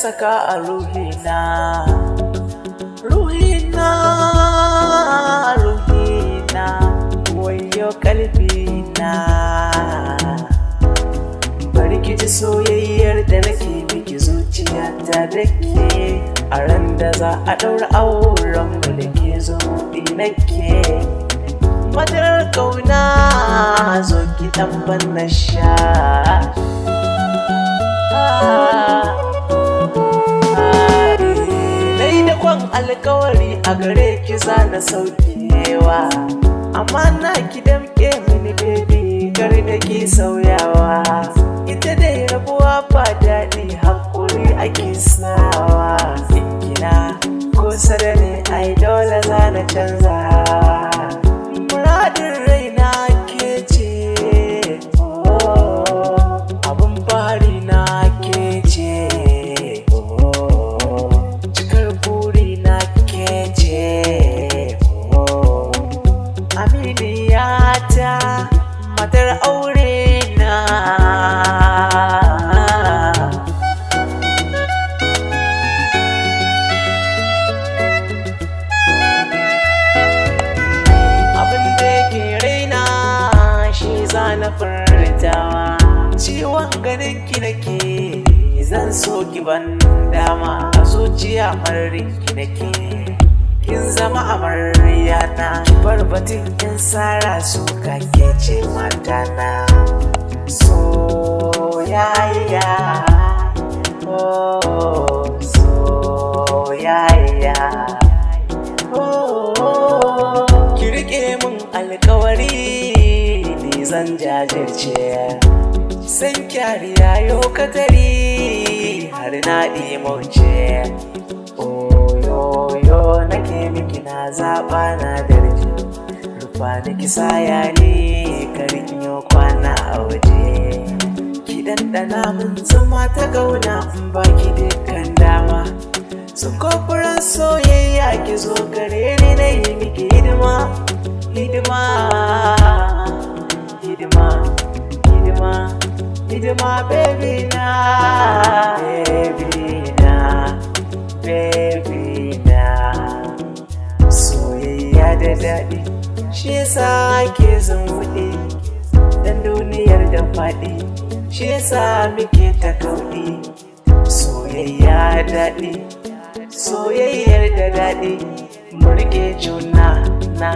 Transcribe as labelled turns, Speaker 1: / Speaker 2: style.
Speaker 1: saka a ruhina, ruhina, ruhina, wayo kalbina. Bari ki ji soyayyar da nake miki, zuciyata da ke a ran da za a ɗaura auren mu da ke zumuɗi nake. Madarar ƙauna zo ki ɗan ban na sha. Nai da kwan alkawari a gare ki za na saukewa, amma na ki damƙe mini baby kar da ki sauyawa. Ita dai rabuwa ba daɗi, haƙuri ake sawa. Kina kusa da ni ai dole za na canza. Muradin raina ke ce, abin fari na ke ce, cikar buri na ke ce, aminiyata, matar aure na. Na furtawa ciwon ganin ki nake, zan so ki ban dama, a zuciya marin ki nake. Kin zama amarya na, ki bar batun kin sara su kake ce matana. Soyayya, oh soyayya, oh ki rike mun alkawari, zan jajirce. San kyariya yau katari har na ɗimauce. Oyoyo nake miki na zaɓa na darje, rufa da kisa yare karin yau kwana a waje. Ki ɗanɗana min zama ta gauna in baki dukkan dama. Su kofuran soyayya ki zo gare ni na yi miki hidima, hidima, hidima, hidima, hidima, baby na, baby na, baby na. Soyayya da daɗi, shi yasa ke zumuɗi, dan duniyar da faɗi, shi yasa muke ta kauɗi. Soyayya daɗi, soyayyar da daɗi, mu riƙe juna na.